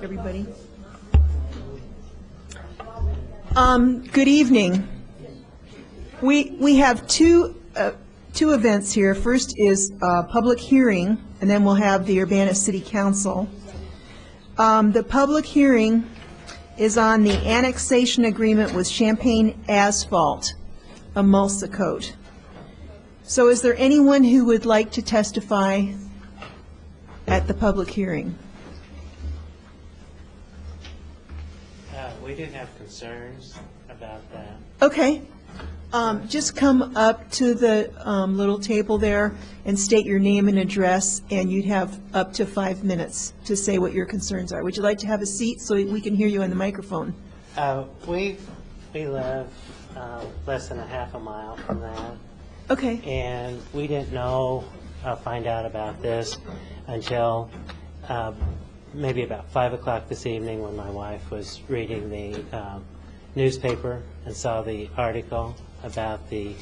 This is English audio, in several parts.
everybody. Good evening. We have two events here. First is a public hearing, and then we'll have the Urbana City Council. The public hearing is on the annexation agreement with Champaign Asphalt, Emulsa Coat. So is there anyone who would like to testify at the public hearing? We did have concerns about that. Okay. Just come up to the little table there and state your name and address, and you'd have up to 5 minutes to say what your concerns are. Would you like to have a seat so we can hear you on the microphone? We live less than a half a mile from that. Okay. And we didn't find out about this until maybe about 5 o'clock this evening when my wife was reading the newspaper and saw the article about the...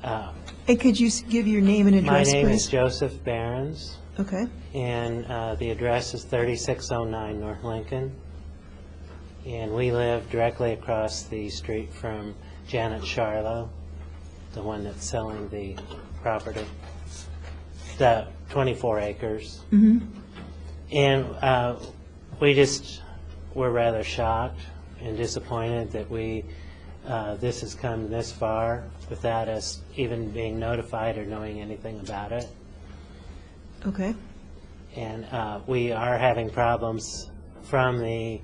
and could you give your name and address, My name please? is Joseph Behrens. Okay. And the address is 3609 North Lincoln. And we live directly across the street from Janet Charlo, the one that's selling the property, the 24 acres. Mm-hmm. And we just were rather shocked and disappointed that this has come this far without us even being notified or knowing anything about it. Okay. And we are having problems from the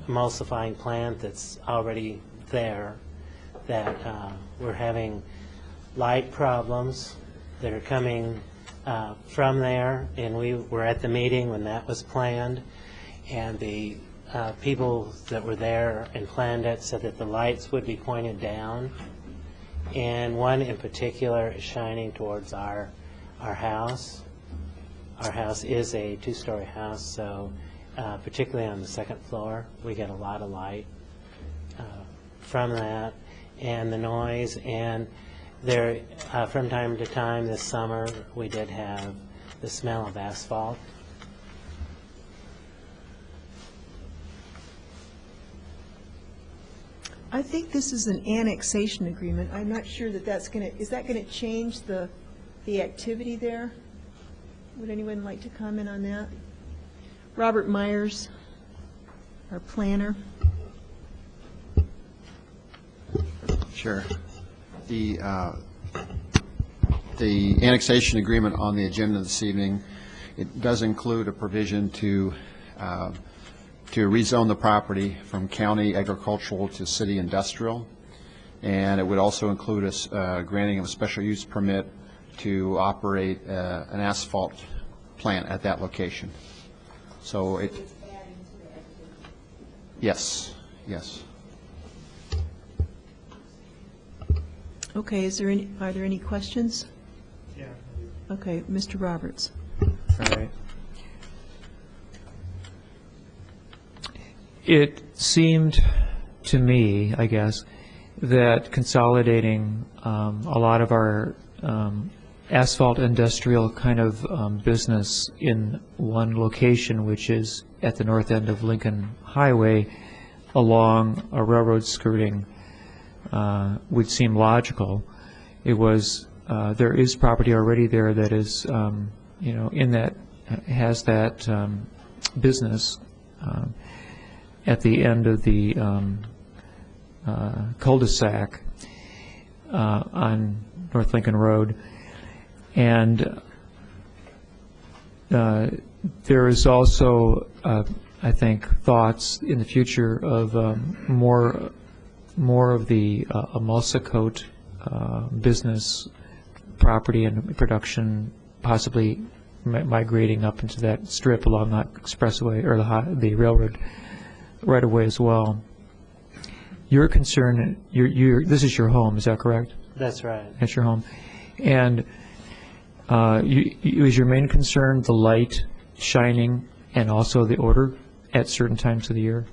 emulsifying plant that's already there, that we're having light problems that are coming from there, and we were at the meeting when that was planned, and the people that were there and planned it said that the lights would be pointed down, and one in particular is shining towards our house. Our house is a two-story house, so particularly on the second floor, we get a lot of light from that, and the noise, and there, from time to time this summer, we did have the smell of asphalt. I think this is an annexation agreement. I'm not sure that is that going to change the activity there? Would anyone like to comment on that? Robert Myers, our planner. Sure. The annexation agreement on the agenda this evening, it does include a provision to rezone the property from county agricultural to city industrial, and it would also include a granting of a special use permit to operate an asphalt plant at that location. So it, yes, yes. Okay, are there any questions? Yeah. Okay, Mr. Roberts. All right. It seemed to me, I guess, that consolidating a lot of our asphalt industrial kind of business in one location, which is at the north end of Lincoln Highway along a railroad skirting, would seem logical. It was there is property already there that is in that has that business at the end of the cul-de-sac on North Lincoln Road, and there is also I think thoughts in the future of more of the emulsa coat business property and production possibly migrating up into that strip along that expressway or the railroad right away as well. Your concern, this is your home, is that correct? That's right. That's your home. And is your main concern the light shining and also the odor at certain times of the year?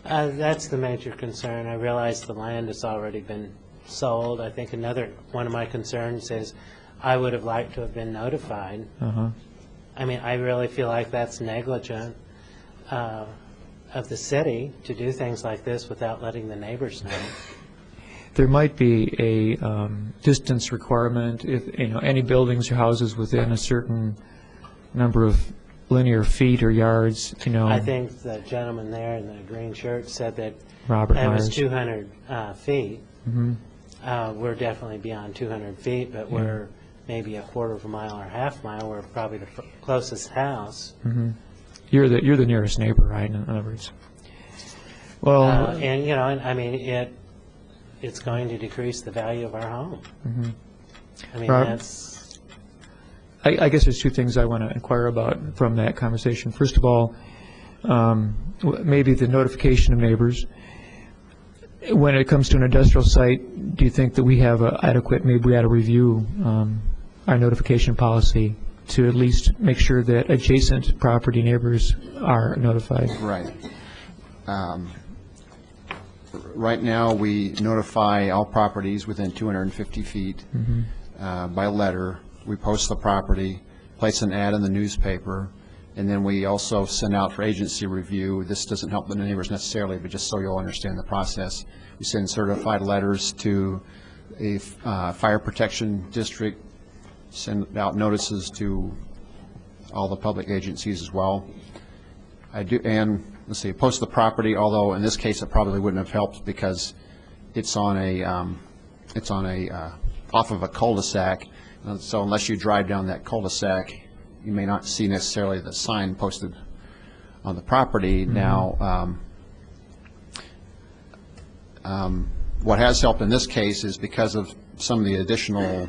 That's the major concern. I realize the land has already been sold. I think one of my concerns is I would have liked to have been notified. Uh-huh. I mean, I really feel like that's negligent. of the city to do things like this without letting the neighbors know. There might be a distance requirement if, any buildings or houses within a certain number of linear feet or yards, I think the gentleman there in the green shirt said that Robert it was Myers. 200 feet. Mm-hmm. We're definitely beyond 200 feet, but we're maybe a quarter of a mile or half mile. We're probably the closest house. Mm-hmm. You're the nearest neighbor, right? In other words. Well, And, I mean, it's going to decrease the value of our home. mhm. I mean, Rob? that's, I guess there's two things I want to inquire about from that conversation. First of all, maybe the notification of neighbors. When it comes to an industrial site, do you think that we have adequate, maybe we ought to review our notification policy to at least make sure that adjacent property neighbors are notified? Right. Right now, we notify all properties within 250 feet by letter. We post the property, place an ad in the newspaper, and then we also send out for agency review. This doesn't help the neighbors necessarily, but just so you'll understand the process. We send certified letters to a fire protection district, send out notices to all the public agencies as well. And let's see, post the property, although in this case it probably wouldn't have helped because it's on a off of a cul-de-sac. So unless you drive down that cul-de-sac, you may not see necessarily the sign posted on the property. Now, what has helped in this case is because of some of the additional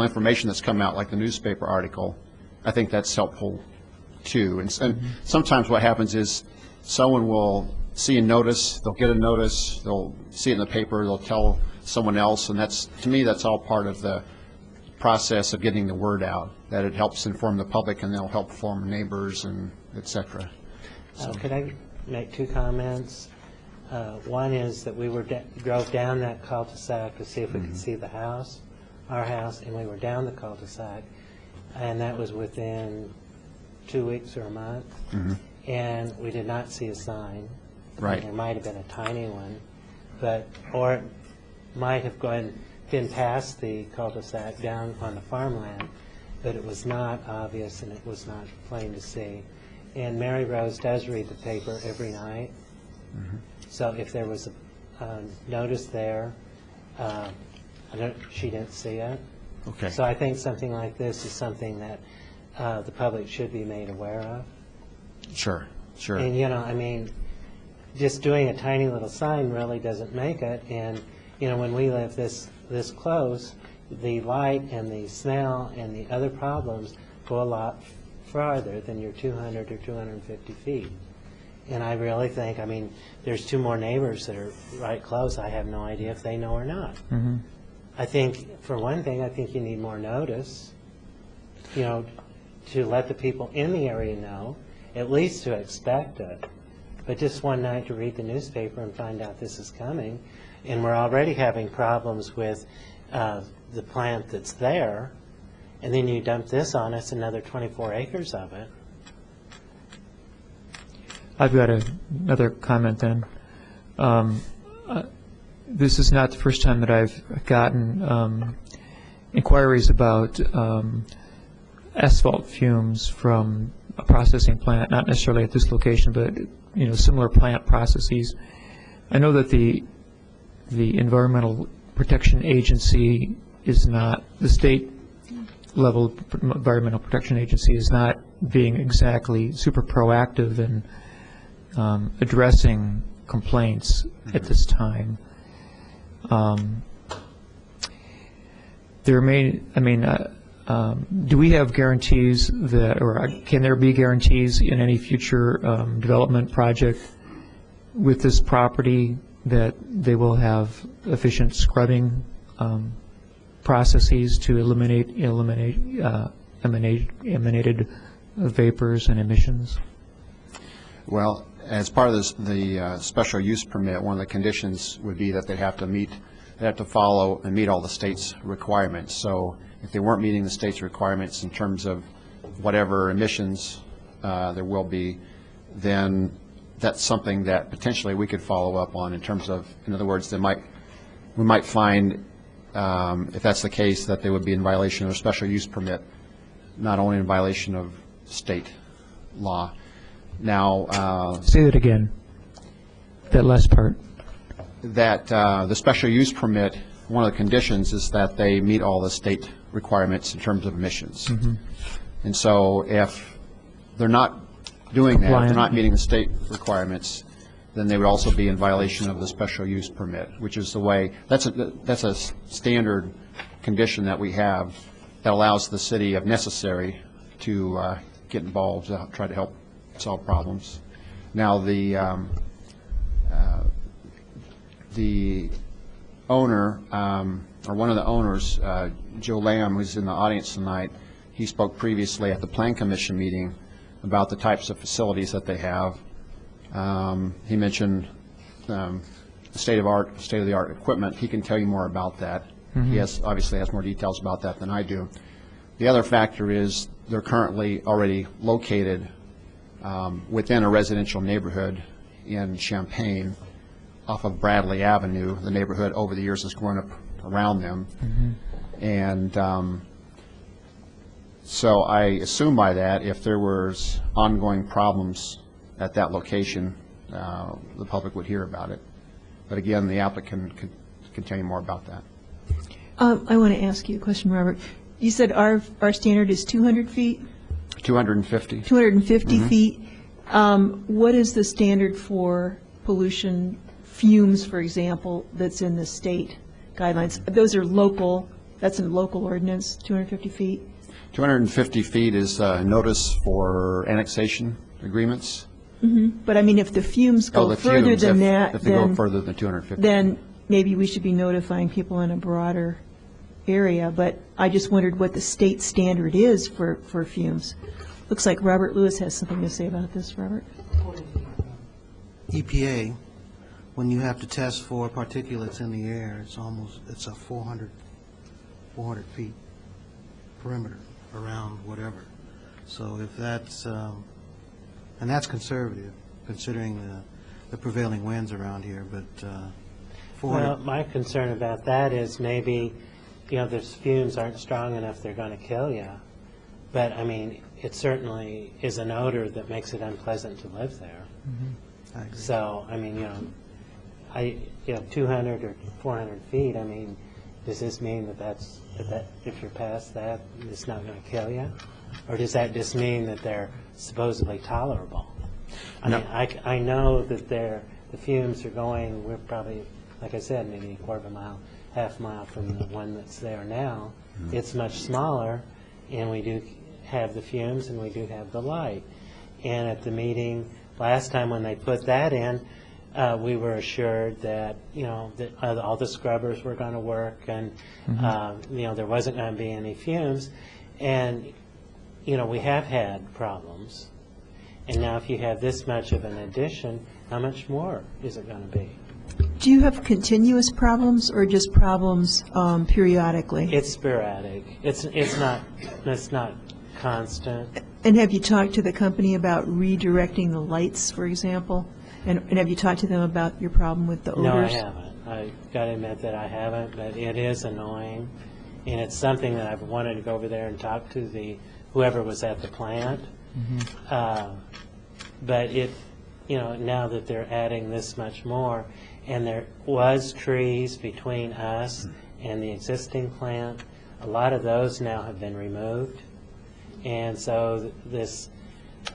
information that's come out, like the newspaper article. I think that's helpful too. And sometimes what happens is someone will see a notice, they'll get a notice, they'll see it in the paper, they'll tell someone else, and that's, to me, that's all part of the process of getting the word out, that it helps inform the public and they'll help inform neighbors and et cetera. So. could I make two comments? One is that we drove down that cul-de-sac to see if we could see the house, our house, and we were down the cul-de-sac, and that was within 2 weeks or a month, and we did not see a sign. Right. There might have been a tiny one, or it might have been past the cul-de-sac down on the farmland, but it was not obvious and it was not plain to see. And Mary Rose does read the paper every night. So if there was a notice there, she didn't see it. Okay. So I think something like this is something that the public should be made aware of. Sure, sure. And, I mean, just doing a tiny little sign really doesn't make it. And, when we live this close, the light and the smell and the other problems go a lot farther than your 200 or 250 feet. And I really think, I mean, there's two more neighbors that are right close. I have no idea if they know or not. I think, for one thing, I think you need more notice, to let the people in the area know, at least to expect it. But just one night to read the newspaper and find out this is coming, and we're already having problems with the plant that's there, and then you dump this on us, another 24 acres of it. I've got another comment then. This is not the first time that I've gotten inquiries about asphalt fumes from a processing plant, not necessarily at this location, but similar plant processes. I know that the Environmental Protection Agency is not, the state level Environmental Protection Agency is not being exactly super proactive in addressing complaints at this time. There may, do we have guarantees that, or can there be guarantees in any future development project with this property that they will have efficient scrubbing processes to eliminate emanated vapors and emissions? Well, as part of this, the special use permit, one of the conditions would be that they have to follow and meet all the state's requirements. So if they weren't meeting the state's requirements in terms of whatever emissions there will be, then that's something that potentially we could follow up on in terms of, in other words, we might find, if that's the case, that they would be in violation of a special use permit, not only in violation of state law. Now, Say that again, that last part. that the special use permit, one of the conditions is that they meet all the state requirements in terms of emissions. And so if they're not doing that, if they're not meeting the state requirements, then they would also be in violation of the special use permit, which is the way, that's a standard condition that we have that allows the city, if necessary, to get involved, try to help solve problems. Now, the owner, or one of the owners, Joe Lamb, who's in the audience tonight, he spoke previously at the Plan Commission meeting about the types of facilities that they have. He mentioned state-of-the-art equipment. He can tell you more about that. He obviously has more details about that than I do. The other factor is they're currently already located within a residential neighborhood in Champaign off of Bradley Avenue. The neighborhood over the years has grown up around them. And so I assume by that if there was ongoing problems at that location, the public would hear about it. But again, the applicant can tell you more about that. I want to ask you a question, Robert. You said our standard is 200 feet? 250. 250 feet. What is the standard for pollution, fumes, for example, that's in the state guidelines? Those are local, that's a local ordinance, 250 feet? 250 feet is notice for annexation agreements. But I mean, if the fumes go further than that, if they go further than 250. then maybe we should be notifying people in a broader area. But I just wondered what the state standard is for fumes. Looks like Robert Lewis has something to say about this. Robert? EPA, when you have to test for particulates in the air, it's a 400 feet perimeter around whatever. So if that's, and that's conservative, considering the prevailing winds around here, but 400. Well, my concern about that is maybe, those fumes aren't strong enough they're going to kill you. But, I mean, it certainly is an odor that makes it unpleasant to live there. I agree. So, I mean, 200 or 400 feet, I mean, does this mean that if you're past that, it's not going to kill you? Or does that just mean that they're supposedly tolerable? I mean, I know that the fumes are going, we're probably, like I said, maybe a quarter of a mile, half a mile from the one that's there now. It's much smaller, and we do have the fumes and we do have the light. And at the meeting last time when they put that in, we were assured that, that all the scrubbers were going to work and, there wasn't going to be any fumes. And, we have had problems. And now if you have this much of an addition, how much more is it going to be? Do you have continuous problems or just problems periodically? It's sporadic. It's not constant. And have you talked to the company about redirecting the lights, for example? And have you talked to them about your problem with the odors? No, I haven't. I got to admit that I haven't, but it is annoying. And it's something that I've wanted to go over there and talk to whoever was at the plant. But now that they're adding this much more, and there was trees between us and the existing plant, a lot of those now have been removed. And so this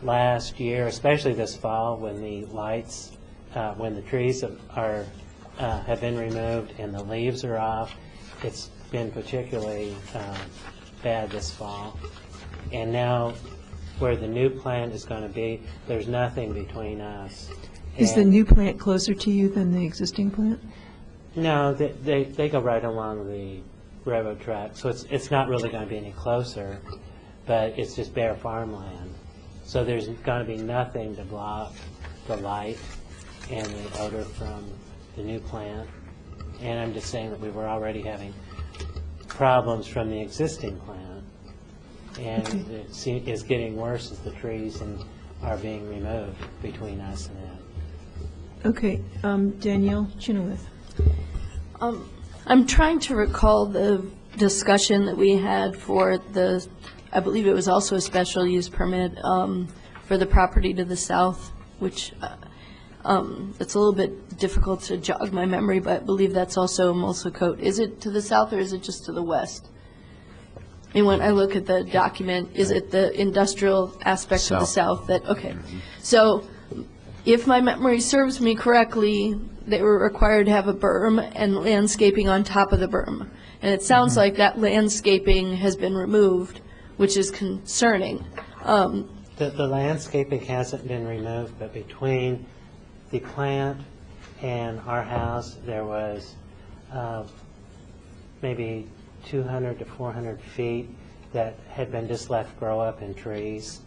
last year, especially this fall, when the lights, when the trees have been removed and the leaves are off, it's been particularly bad this fall. And now where the new plant is going to be, there's nothing between us. Is the new plant closer to you than the existing plant? No, they go right along the railroad track, so it's not really going to be any closer, but it's just bare farmland. So there's going to be nothing to block the light and the odor from the new plant. And I'm just saying that we were already having problems from the existing plant, and it is getting worse as the trees are being removed between us and it. Okay, Danielle Chenoweth. I'm trying to recall the discussion that we had for I believe it was also a special use permit for the property to the south, which it's a little bit difficult to jog my memory, but I believe that's also Mulsa Coat. Is it to the south or is it just to the west? And when I look at the document, is it the industrial aspect of the south that, okay. So if my memory serves me correctly, they were required to have a berm and landscaping on top of the berm. And it sounds like that landscaping has been removed, which is concerning. The landscaping hasn't been removed, but between the plant and our house, there was maybe 200 to 400 feet that had been just left grow up in trees.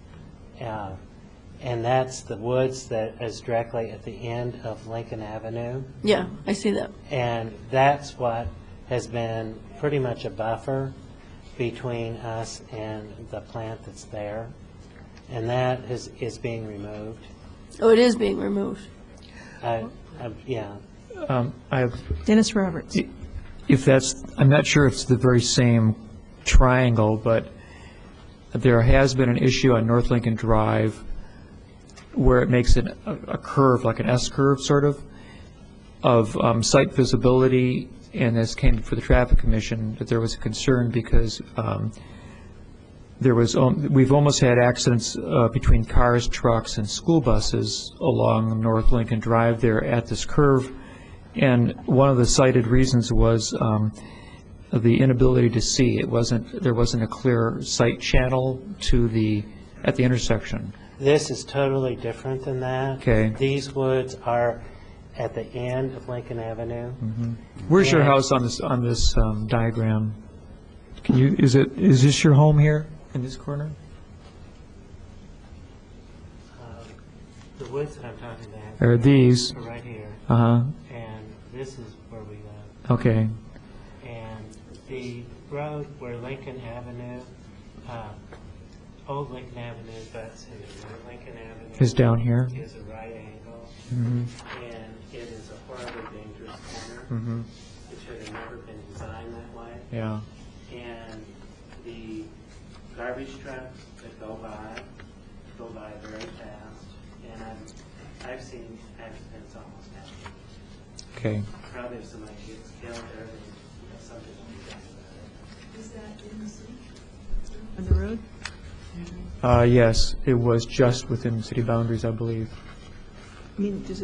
And that's the woods that is directly at the end of Lincoln Avenue. Yeah, I see that. And that's what has been pretty much a buffer between us and the plant that's there. And that is being removed. Oh, it is being removed. Yeah. I have, Dennis Roberts. if that's, I'm not sure if it's the very same triangle, but there has been an issue on North Lincoln Drive where it makes it a curve, like an S-curve sort of site visibility, and this came before the Traffic Commission, that there was a concern because we've almost had accidents between cars, trucks, and school buses along North Lincoln Drive there at this curve, and one of the cited reasons was the inability to see. There wasn't a clear sight channel at the intersection. This is totally different than that. Okay. These woods are at the end of Lincoln Avenue. Mm-hmm. Where's your house on this diagram? Is this your home here in this corner? The woods that I'm talking about Are these? are right here, Uh-huh. and this is where we live. Okay. And the road where Lincoln Avenue, old Lincoln Avenue butts into Lincoln Avenue Is down here. is a right angle, Mm-hmm. and it is a horribly dangerous corner. Mm-hmm. It should have never been designed that way. Yeah. And the garbage trucks that go by very fast, and I've seen accidents almost happen. Okay. Probably if somebody gets killed there, then something will be done about it. Is that in the city? On the road? Yes, it was just within city boundaries, I believe. I mean, does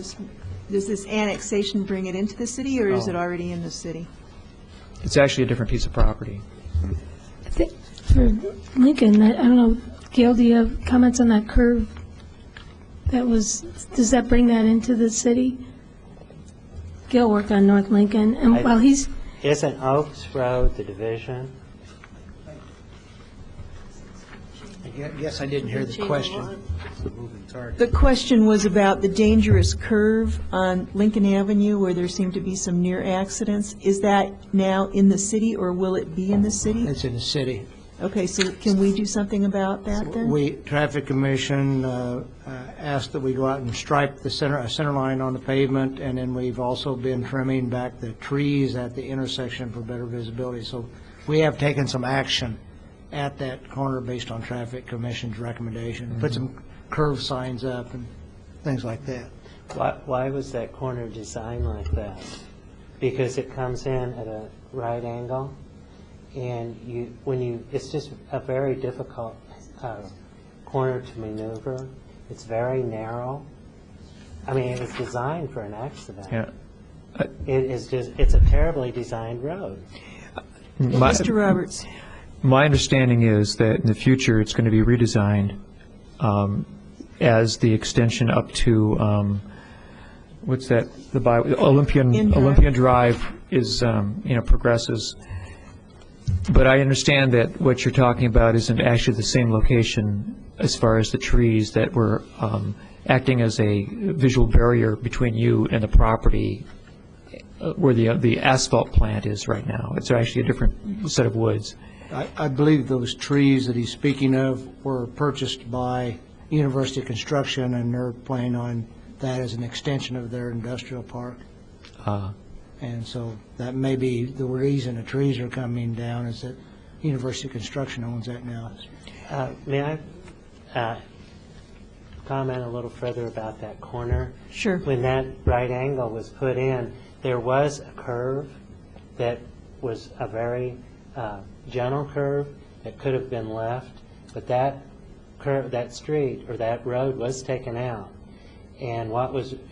this annexation bring it into the city, or is it already in the city? It's actually a different piece of property. I think for Lincoln, I don't know, Gail, do you have comments on that curve? Does that bring that into the city? Gail worked on North Lincoln, and while he's... Isn't Oaks Road the division? Yes, I didn't hear the question. The question was about the dangerous curve on Lincoln Avenue where there seemed to be some near accidents. Is that now in the city, or will it be in the city? It's in the city. Okay, so can we do something about that then? Traffic Commission asked that we go out and stripe the center line on the pavement, and then we've also been trimming back the trees at the intersection for better visibility. So we have taken some action at that corner based on Traffic Commission's recommendation. Put some curve signs up and things like that. Why was that corner designed like that? Because it comes in at a right angle, and it's just a very difficult corner to maneuver. It's very narrow. I mean, it was designed for an accident. Yeah. It's a terribly designed road. Mr. Roberts. My understanding is that in the future it's going to be redesigned as the extension up to what's that? Olympian Drive is progresses. But I understand that what you're talking about isn't actually the same location as far as the trees that were acting as a visual barrier between you and the property where the asphalt plant is right now. It's actually a different set of woods. I believe those trees that he's speaking of were purchased by University of Construction, and they're planning on that as an extension of their industrial park. And so that may be the reason the trees are coming down, is that University of Construction owns that now. May I comment a little further about that corner? Sure. When that right angle was put in, there was a curve that was a very gentle curve that could have been left, but that curve, that street or that road was taken out, and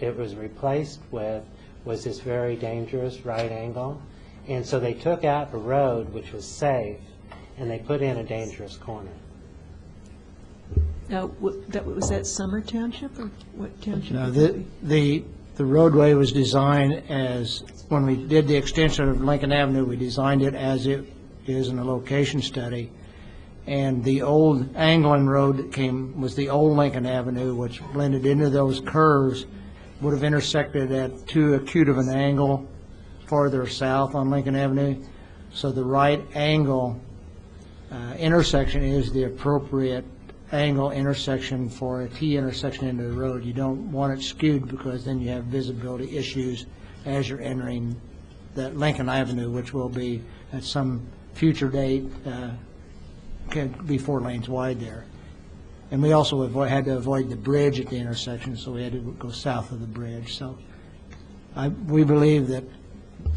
it was replaced with was this very dangerous right angle, and so they took out a road which was safe, and they put in a dangerous corner. Now, was that Summer Township, or what township? No, would that be? the roadway was designed as, when we did the extension of Lincoln Avenue, we designed it as it is in a location study. And the old Anglin Road that was the old Lincoln Avenue, which blended into those curves, would have intersected at too acute of an angle farther south on Lincoln Avenue. So the right angle intersection is the appropriate angle intersection for a T intersection into the road. You don't want it skewed, because then you have visibility issues as you're entering that Lincoln Avenue, which will be at some future date can be 4 lanes wide there. And we also had to avoid the bridge at the intersection, so we had to go south of the bridge. So we believe that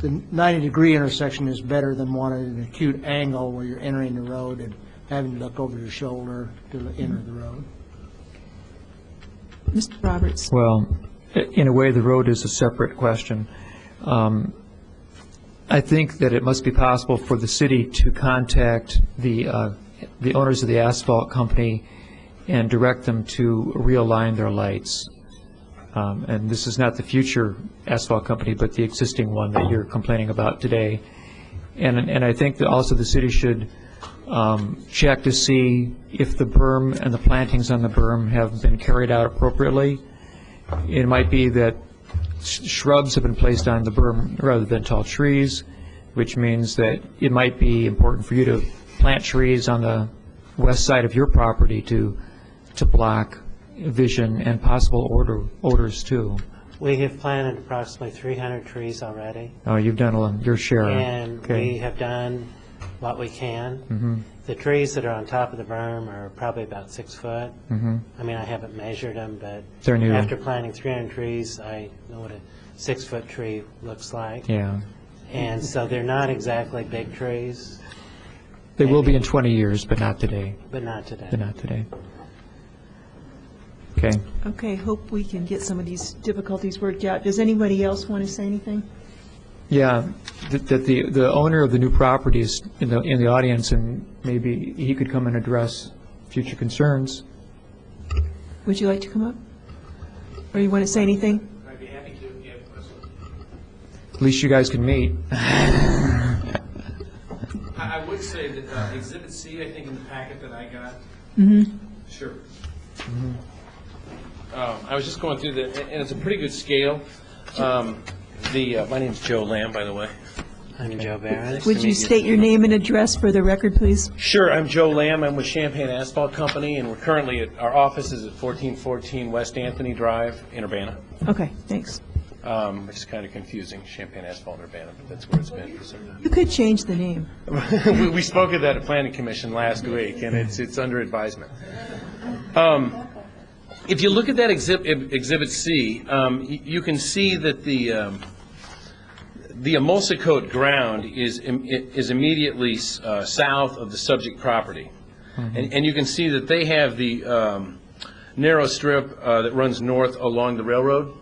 the 90-degree intersection is better than one at an acute angle where you're entering the road and having to look over your shoulder to enter the road. Mr. Roberts? Well, in a way, the road is a separate question. I think that it must be possible for the city to contact the owners of the asphalt company and direct them to realign their lights. And this is not the future asphalt company, but the existing one that you're complaining about today. And I think that also the city should check to see if the berm and the plantings on the berm have been carried out appropriately. It might be that shrubs have been placed on the berm rather than tall trees, which means that it might be important for you to plant trees on the west side of your property to block vision and possible odors too. We have planted approximately 300 trees already, Oh, you've done your share. and Okay. we have done what we can. The trees that are on top of the berm are probably about 6 foot. I mean, I haven't measured them, but They're new. after planting 300 trees, I know what a 6-foot tree looks like. Yeah. And so they're not exactly big trees, They will be in 20 years, but not today. but not today. But not today. Okay. Okay, hope we can get some of these difficulties worked out. Does anybody else want to say anything? Yeah, that the owner of the new property is in the audience, and maybe he could come and address future concerns. Would you like to come up? Or you want to say anything? I'd be happy to, if you have questions. At least you guys can meet. I would say that Exhibit C, I think in the packet that I got. Sure. I was just going through and it's a pretty good scale. My name's Joe Lamb, by the way. I'm Joe Barron. Would you state your name and address for the record, please? Sure, I'm Joe Lamb. I'm with Champaign Asphalt Company, and we're currently our office is at 1414 West Anthony Drive in Urbana. Okay, thanks. Which is kind of confusing, Champaign Asphalt in Urbana, but that's where it's been for some time. You could change the name. We spoke at that at Planning Commission last week, and it's under advisement. If you look at that Exhibit C, you can see that the emulsicoat ground is immediately south of the subject property. And you can see that they have the narrow strip that runs north along the railroad.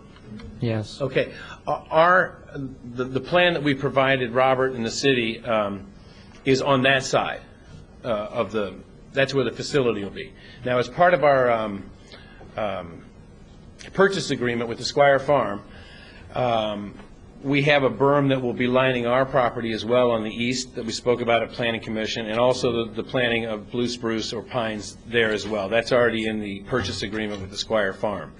Yes. Okay. The plan that we provided Robert and the city is on that side that's where the facility will be. Now, as part of our purchase agreement with the Squire Farm, we have a berm that will be lining our property as well on the east that we spoke about at Planning Commission, and also the planting of blue spruce or pines there as well. That's already in the purchase agreement with the Squire Farm.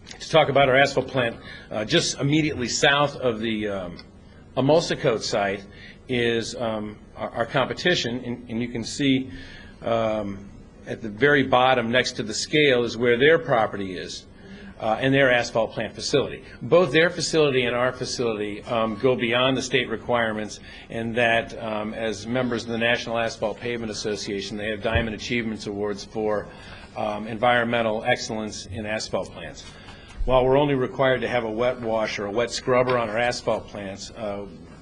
to talk about our asphalt plant. Just immediately south of the Emulsicoat site is our competition, and you can see at the very bottom next to the scale is where their property is. And their asphalt plant facility. Both their facility and our facility go beyond the state requirements, and that as members of the National Asphalt Pavement Association, they have Diamond Achievements Awards for environmental excellence in asphalt plants. While we're only required to have a wet wash or a wet scrubber on our asphalt plants,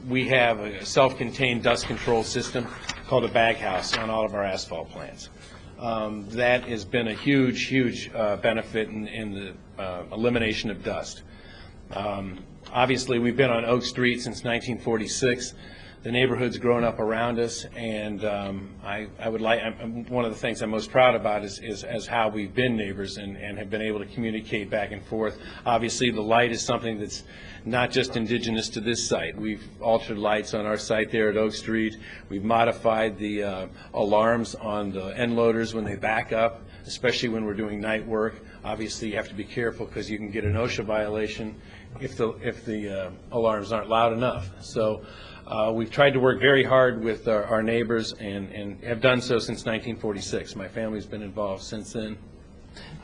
we have a self-contained dust control system called a baghouse on all of our asphalt plants. That has been a huge, huge benefit in the elimination of dust. Obviously, we've been on Oak Street since 1946. The neighborhood's grown up around us, and I would like, one of the things I'm most proud about is how we've been neighbors and have been able to communicate back and forth. Obviously, the light is something that's not just indigenous to this site. We've altered lights on our site there at Oak Street. We've modified the alarms on the end loaders when they back up, especially when we're doing night work. Obviously, you have to be careful because you can get an OSHA violation if the alarms aren't loud enough. So we've tried to work very hard with our neighbors and have done so since 1946. My family's been involved since then.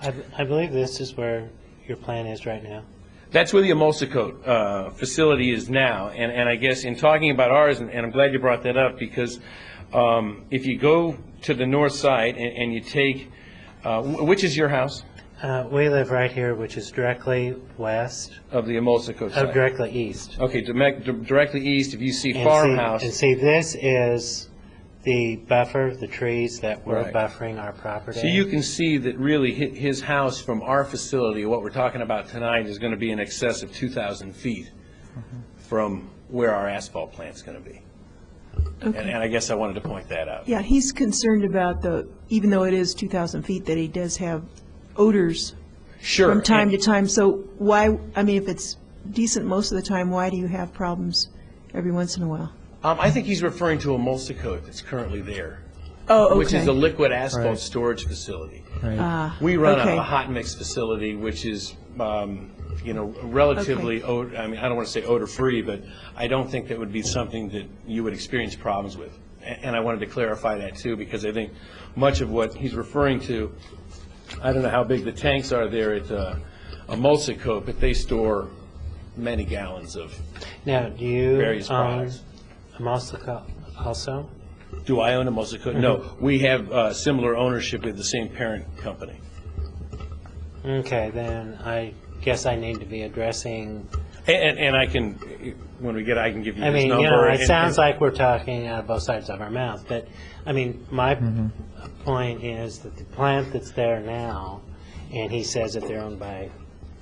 I believe this is where your plan is right now. That's where the Emulsicoat facility is now, and I guess in talking about ours, and I'm glad you brought that up, because if you go to the north side and you take, which is your house? We live right here, which is directly west. Of the Emulsicoat site? Directly east. Okay, directly east, if you see And farmhouse. And see, this is the buffer, the trees that were Right. buffering our property. So you can see that really his house from our facility, what we're talking about tonight, is going to be in excess of 2,000 feet from where our asphalt plant's going to be. And I guess I wanted to point that out. Yeah, he's concerned about even though it is 2,000 feet, that he does have odors Sure. from time and- to time. So why, I mean, if it's decent most of the time, why do you have problems every once in a while? I think he's referring to Emulsicoat that's currently there. Oh, okay. Which is a liquid asphalt Right. storage facility. Right. We run okay. a hot mix facility, which is, relatively, I mean, I don't want to say odor-free, but I don't think that would be something that you would experience problems with. And I wanted to clarify that, too, because I think much of what he's referring to, I don't know how big the tanks are there at Emulsicoat, but they store many gallons of Now, do you various own products. Emulsicoat also? Do I own Emulsicoat? No, we have similar ownership with the same parent company. Okay, then I guess I need to be addressing, And I can, when we get, I can give you I his mean, number. it sounds like we're talking out of both sides of our mouth, but, I mean, my point is that the plant that's there now, and he says that they're owned by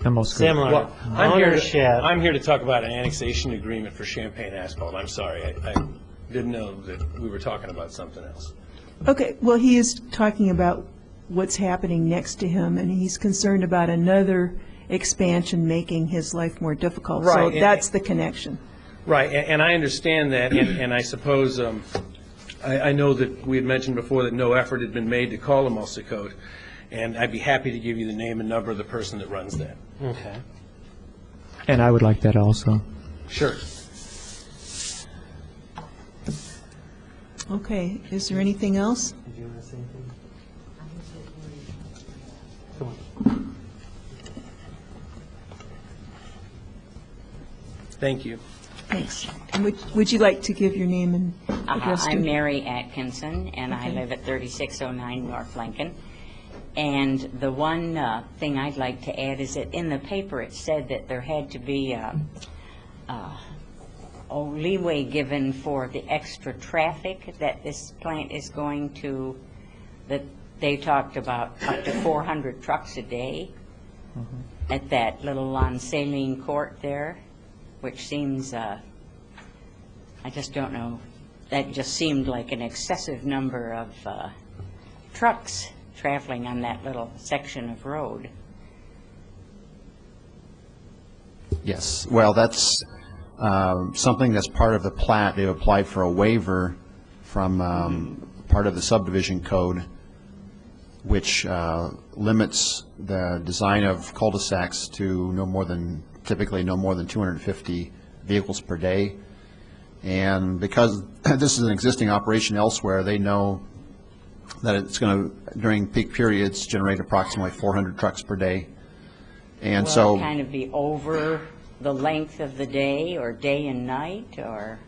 Almost good. similar Well, ownership. I'm here to talk about an annexation agreement for Champaign Asphalt. I'm sorry, I didn't know that we were talking about something else. Okay, well, he is talking about what's happening next to him, and he's concerned about another expansion making his life more difficult. So Right, and- that's the connection. Right, and I understand that, and I suppose, I know that we had mentioned before that no effort had been made to call Emulsicoat, and I'd be happy to give you the name and number of the person that runs that. Okay. And I would like that also. Sure. Okay, is there anything else? Did you want to say anything? Come on. Thank you. Thanks. And would you like to give your name and address? I'm to- Mary Atkinson, and I Okay. live at 3609 North Lincoln. And the one thing I'd like to add is that in the paper, it said that there had to be leeway given for the extra traffic that this plant is going to, that they talked about up to 400 trucks a day at that little on Saline Court there, which seems, I just don't know, that just seemed like an excessive number of trucks traveling on that little section of road. Yes, well, that's something that's part of the plat. They applied for a waiver from part of the subdivision code which limits the design of cul-de-sacs to typically no more than 250 vehicles per day. And because this is an existing operation elsewhere, they know that it's going to, during peak periods, generate approximately 400 trucks per day. And Will so it kind of be over the length of the day, or day and night, or?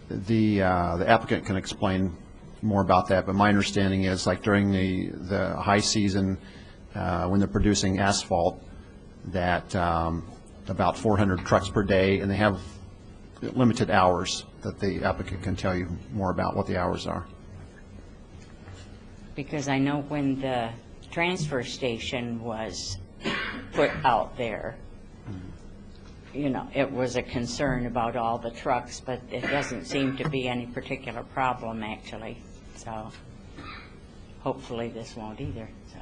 the applicant can explain more about that, but my understanding is, like during the high season, when they're producing asphalt, that about 400 trucks per day, and they have limited hours that the applicant can tell you more about what the hours are. Because I know when the transfer station was put out there, you know, it was a concern about all the trucks, but it doesn't seem to be any particular problem, actually. So hopefully this won't either. So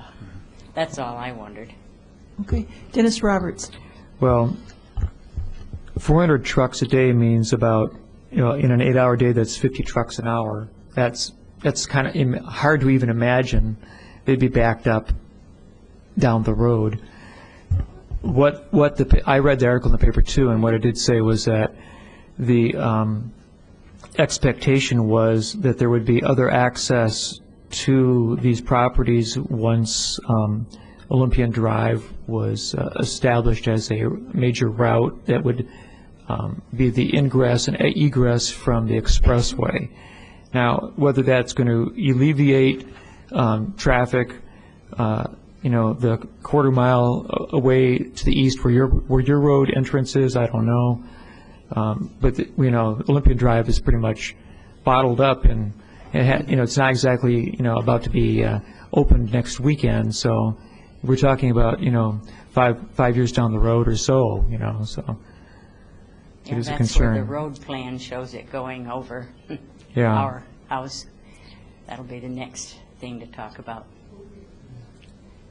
that's all I wondered. Okay. Dennis Roberts. Well, 400 trucks a day means about, in an 8-hour day, that's 50 trucks an hour. That's kind of hard to even imagine they'd be backed up down the road. I read the article in the paper too, and what it did say was that the expectation was that there would be other access to these properties once Olympian Drive was established as a major route that would be the ingress and egress from the expressway. Now, whether that's going to alleviate traffic, the quarter mile away to the east where your road entrance is, I don't know. But Olympian Drive is pretty much bottled up, and it's not exactly about to be opened next weekend. So we're talking about 5 years down the road or so. So it is a concern. That's where the road plan shows it going over Yeah. our house. That'll be the next thing to talk about.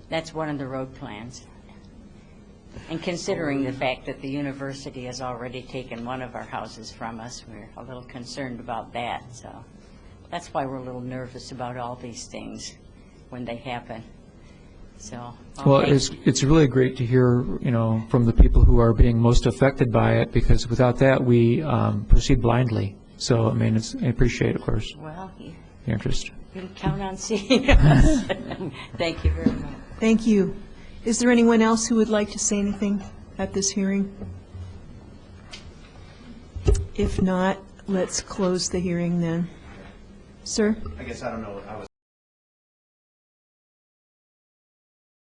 That's one of the road plans. And considering the fact that the university has already taken one of our houses from us, we're a little concerned about that. So that's why we're a little nervous about all these things when they happen. So, well, it's really great to hear, from the people who are being most affected by it, because without that we proceed blindly. So, I mean, I appreciate, of course, well, the interest. you can count on seeing us. Thank you very much. Thank you. Is there anyone else who would like to say anything at this hearing? If not, let's close the hearing then. Sir? I guess I don't know. I was